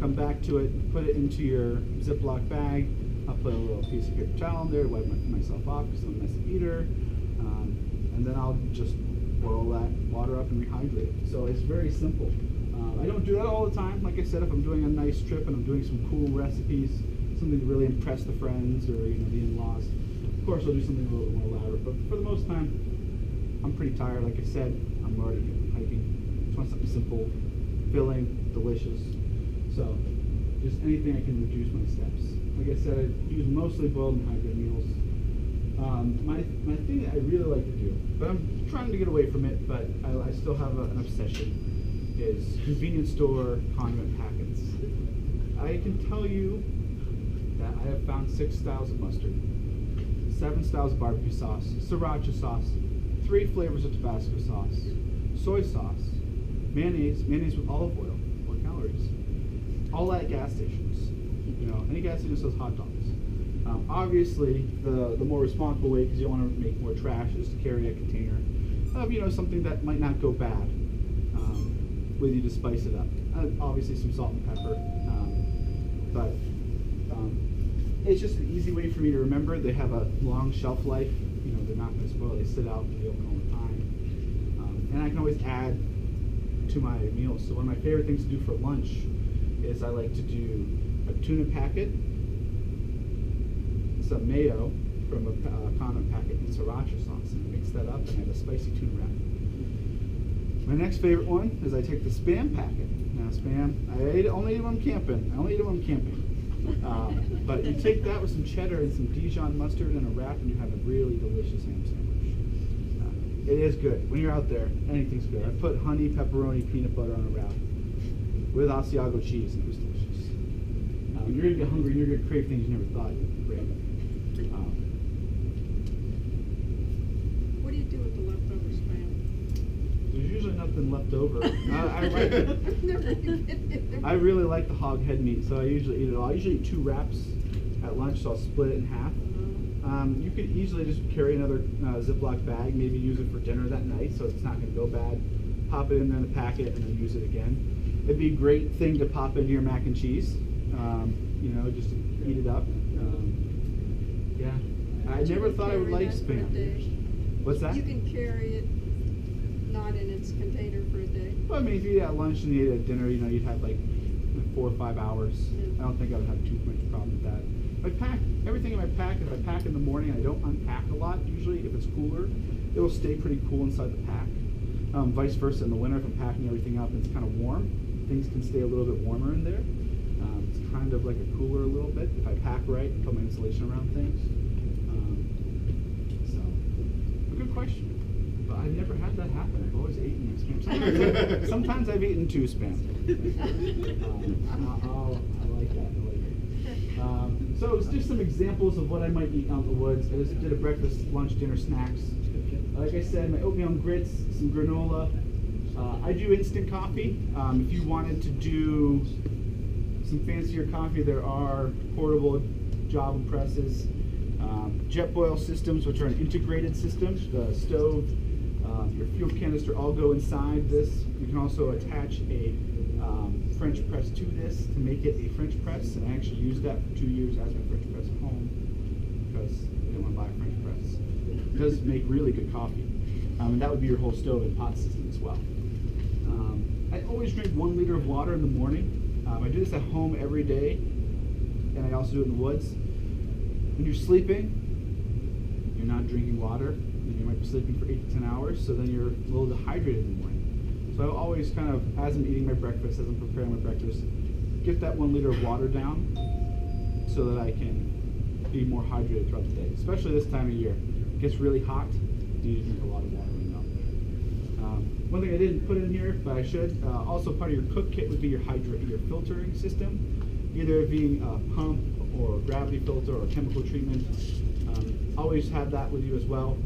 come back to it, put it into your Ziploc bag. I'll put a little piece of paper towel in there to wipe myself off because I'm a messy eater. And then I'll just boil that water up and rehydrate it. So it's very simple. I don't do that all the time. Like I said, if I'm doing a nice trip and I'm doing some cool recipes, something to really impress the friends or the in-laws, of course I'll do something a little bit more elaborate. But for the most time, I'm pretty tired. Like I said, I'm already hiking. Just want something simple, filling, delicious. So just anything I can reduce my steps. Like I said, I use mostly boiled and hydrated meals. My thing that I really like to do, but I'm trying to get away from it, but I still have an obsession, is convenience store condiment packets. I can tell you that I have found 6 styles of mustard, 7 styles of barbecue sauce, sriracha sauce, 3 flavors of Tabasco sauce, soy sauce, mayonnaise with olive oil, 4 calories, all at gas stations. Any gas station sells hot dogs. Obviously, the more responsible way, because you don't want to make more trash, is to carry a container of something that might not go bad with you to spice it up. Obviously, some salt and pepper, but it's just an easy way for me to remember. They have a long shelf life. They're not going to spoil. They sit out and they open all the time, and I can always add to my meals. So one of my favorite things to do for lunch is I like to do a tuna packet, some mayo from a condiment packet, and sriracha sauce, and mix that up, and I have a spicy tuna wrap. My next favorite one is I take the Spam packet. Now Spam, I only eat it when I'm camping. But you take that with some cheddar and some Dijon mustard and a wrap, and you have a really delicious ham sandwich. It is good. When you're out there, anything's good. I put honey, pepperoni, peanut butter on a wrap with Asiago cheese, and it was delicious. You're going to get hungry and you're going to crave things you never thought you'd crave. What do you do with the leftover Spam? There's usually nothing left over. I like it. I really like the hog head meat, so I usually eat it all. I usually eat 2 wraps at lunch, so I'll split it in half. You could easily just carry another Ziploc bag, maybe use it for dinner that night, so it's not going to go bad. Pop it in there in the packet and then use it again. It'd be a great thing to pop into your mac and cheese. Just to eat it up. Yeah. I never thought I would like Spam. What's that? You can carry it not in its container for a day. Well, I mean, if you eat at lunch and you ate at dinner, you'd have like 4 or 5 hours. I don't think I would have too much problem with that. I pack everything in my pack. If I pack in the morning, I don't unpack a lot. Usually, if it's cooler, it'll stay pretty cool inside the pack. Vice versa, in the winter, if I'm packing everything up and it's kind of warm, things can stay a little bit warmer in there. It's kind of like a cooler a little bit if I pack right and put my insulation around things. So, a good question. But I've never had that happen. I've always eaten my Spam. Sometimes I've eaten 2 Spam. I like that. So it's just some examples of what I might eat out in the woods. I just did a breakfast, lunch, dinner, snacks. Like I said, my oatmeal and grits, some granola. I do instant coffee. If you wanted to do some fancier coffee, there are portable Java presses, jet boil systems, which are an integrated system. The stove, your fuel canister all go inside this. You can also attach a French press to this to make it a French press, and I actually used that for 2 years as my French press at home because I didn't want to buy a French press. It does make really good coffee, and that would be your whole stove and pot system as well. I always drink 1 liter of water in the morning. I do this at home every day, and I also do it in the woods. When you're sleeping, you're not drinking water, and you might be sleeping for 8 to 10 hours, so then you're a little dehydrated in the morning. So I always kind of, as I'm eating my breakfast, as I'm preparing my breakfast, get that 1 liter of water down so that I can be more hydrated throughout the day, especially this time of year. It gets really hot, you need to drink a lot of water when you're out there. One thing I didn't put in here, but I should, also part of your cook kit would be your filtering system, either it being a pump or a gravity filter or chemical treatment. Always have that with you as well.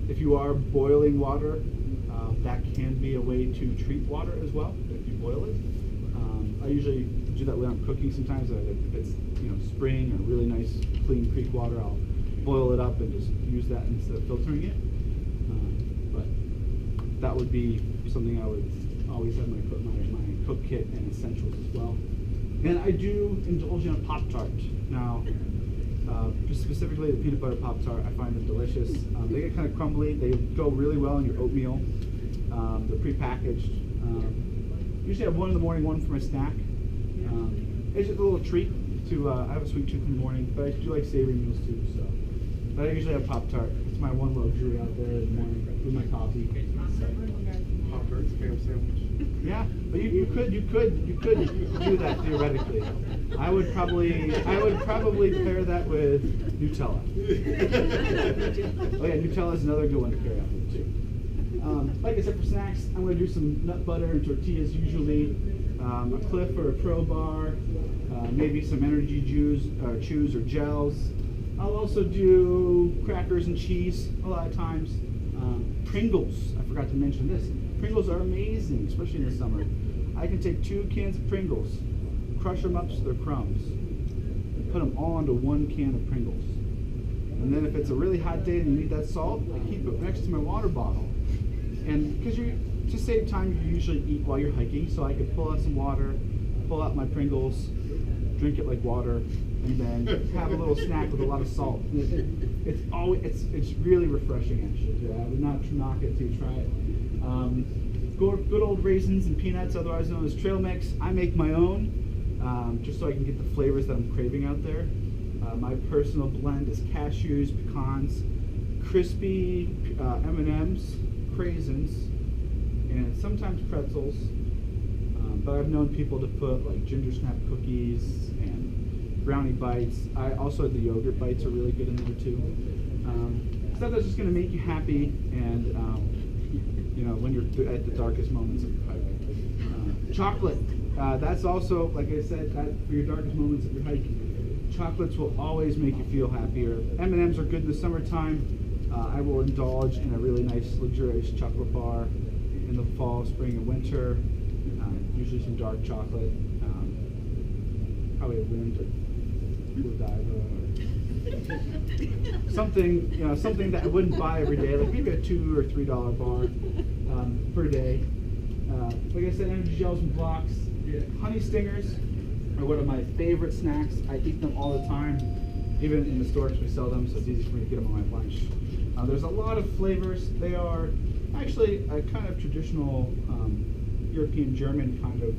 If you are boiling water, that can be a way to treat water as well, if you boil it. I usually do that when I'm cooking sometimes. If it's spring or really nice clean creek water, I'll boil it up and just use that instead of filtering it. But that would be something I would always have my cook kit and essentials as well. And I do indulge in a Pop-Tart. Now, specifically the peanut butter Pop-Tart, I find them delicious. They get kind of crumbly. They go really well in your oatmeal. They're prepackaged. Usually I have one in the morning, one for my snack. It's just a little treat to, I have a sweet tooth in the morning, but I do like savory meals too, so. But I usually have Pop-Tart. It's my one luxury out there in the morning with my coffee. Pop-Tart spam sandwich. Yeah, but you could do that theoretically. I would probably pair that with Nutella. Oh yeah, Nutella is another good one to pair up with too. Like I said, for snacks, I'm going to do some nut butter and tortillas usually, a Cliff or a Pro Bar, maybe some energy chews or gels. I'll also do crackers and cheese a lot of times. Pringles, I forgot to mention this. Pringles are amazing, especially in the summer. I can take 2 cans of Pringles, crush them up so they're crumbs, and put them all into 1 can of Pringles. And then if it's a really hot day and you need that salt, I keep it next to my water bottle. And because to save time, you usually eat while you're hiking, so I could pull out some water, pull out my Pringles, drink it like water, and then have a little snack with a lot of salt. It's really refreshing actually. Yeah, I would not knock it till you try it. Good old raisins and peanuts, otherwise known as trail mix. I make my own, just so I can get the flavors that I'm craving out there. My personal blend is cashews, pecans, crispy M&Ms, craisins, and sometimes pretzels. But I've known people to put like ginger snap cookies and brownie bites. I also, the yogurt bites are really good in there too. Stuff that's just going to make you happy and you know, when you're at the darkest moments of your hike. Chocolate. That's also, like I said, for your darkest moments of your hike. Chocolates will always make you feel happier. M&Ms are good in the summertime. I will indulge in a really nice, luxurious chocolate bar in the fall, spring, and winter. Usually some dark chocolate. Probably a Lind or Godiva or something, you know, something that I wouldn't buy every day, like maybe a $2 or $3 bar per day. Like I said, energy gels and blocks. Honey stingers are one of my favorite snacks. I eat them all the time, even in the store because we sell them, so it's easy for me to get them on my lunch. There's a lot of flavors. They are actually a kind of traditional European German kind of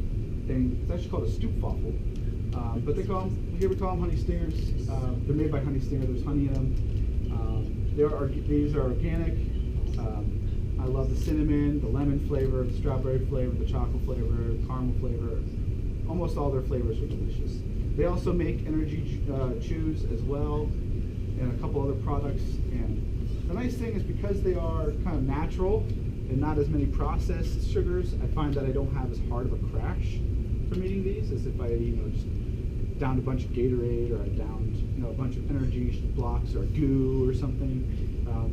thing. It's actually called a Stoopwaffel. But they call them, here we call them honey stingers. They're made by Honey Stinger. There's honey in them. These are organic. I love the cinnamon, the lemon flavor, the strawberry flavor, the chocolate flavor, the caramel flavor. Almost all their flavors are delicious. They also make energy chews as well, and a couple other products. And the nice thing is because they are kind of natural and not as many processed sugars, I find that I don't have as hard of a crash from eating these as if I, just downed a bunch of Gatorade or I downed, a bunch of energy blocks or goo or something,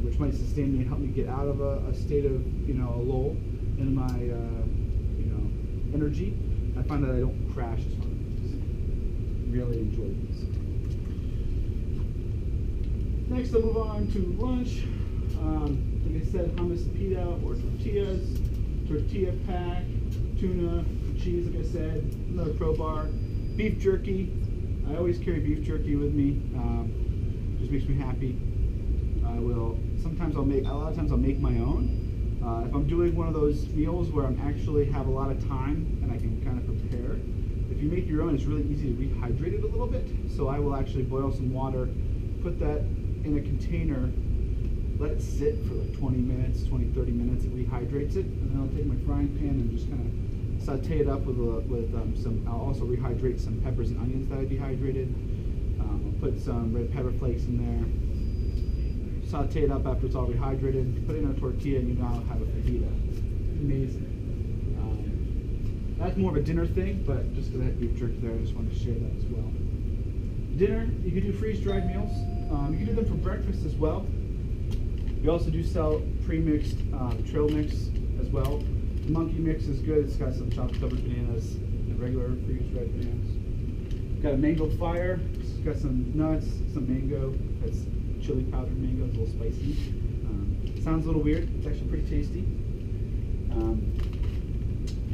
which might sustain me and help me get out of a state of, a lull in my, energy. I find that I don't crash as hard. Really enjoy these. Next, I'll move on to lunch. Like I said, hummus and pita or tortillas, tortilla pack, tuna, cheese, like I said, another Pro Bar, beef jerky. I always carry beef jerky with me. Just makes me happy. A lot of times I'll make my own. If I'm doing one of those meals where I'm actually have a lot of time and I can kind of prepare, if you make your own, it's really easy to rehydrate it a little bit. So I will actually boil some water, put that in a container, let it sit for like 20 minutes, 30 minutes, it rehydrates it, and then I'll take my frying pan and just kind of saute it up with I'll also rehydrate some peppers and onions that I dehydrated. I'll put some red pepper flakes in there, saute it up after it's all rehydrated, put it in a tortilla, and you now have a fajita. Amazing. That's more of a dinner thing, but just because I had beef jerky there, I just wanted to share that as well. Dinner, you can do freeze-dried meals. You can do them for breakfast as well. We also do sell pre-mixed trail mix as well. The monkey mix is good. It's got some chocolate-covered bananas and regular freeze-dried bananas. We've got a mango fire. It's got some nuts, some mango. That's chili powdered mango. It's a little spicy. Sounds a little weird. It's actually pretty tasty.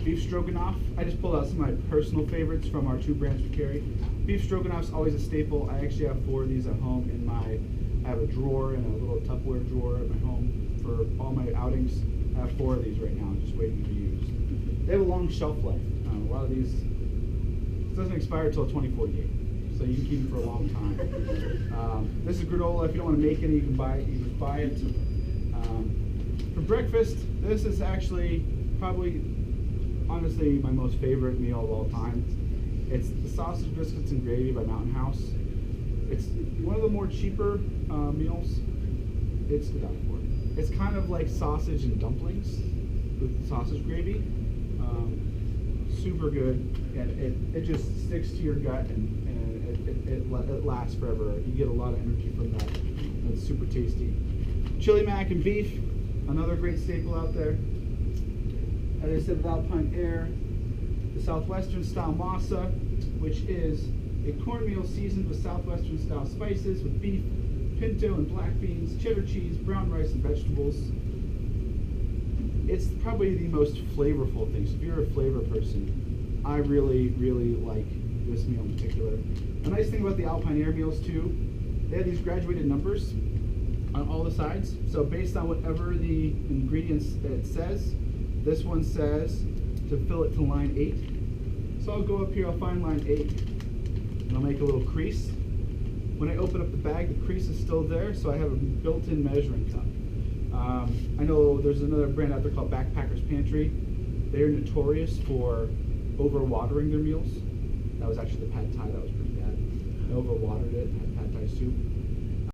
Beef stroganoff. I just pulled out some of my personal favorites from our 2 brands we carry. Beef stroganoff's always a staple. I actually have 4 of these at home in my. I have a drawer and a little Tupperware drawer at my home for all my outings. I have 4 of these right now, just waiting to be used. They have a long shelf life. A lot of these. It doesn't expire until 2048, so you can keep them for a long time. This is granola. If you don't want to make any, you can buy it. You just buy it. For breakfast, this is actually probably, honestly, my most favorite meal of all time. It's the sausage, biscuits, and gravy by Mountain House. It's one of the more cheaper meals. It's to die for. It's kind of like sausage and dumplings with sausage gravy. Super good, and it just sticks to your gut, and it lasts forever. You get a lot of energy from that. And it's super tasty. Chili mac and beef, another great staple out there. As I said, with Alpine Air, the Southwestern style masa, which is a cornmeal seasoned with Southwestern style spices with beef, pinto and black beans, cheddar cheese, brown rice, and vegetables. It's probably the most flavorful thing. So if you're a flavor person, I really, really like this meal in particular. The nice thing about the Alpine Air meals too, they have these graduated numbers on all the sides. So based on whatever the ingredients it says, this one says to fill it to line 8. So I'll go up here, I'll find line 8, and I'll make a little crease. When I open up the bag, the crease is still there, so I have a built-in measuring cup. I know there's another brand out there called Backpacker's Pantry. They're notorious for over-watering their meals. That was actually the pad thai that was pretty bad. I over-watered it and had pad thai soup.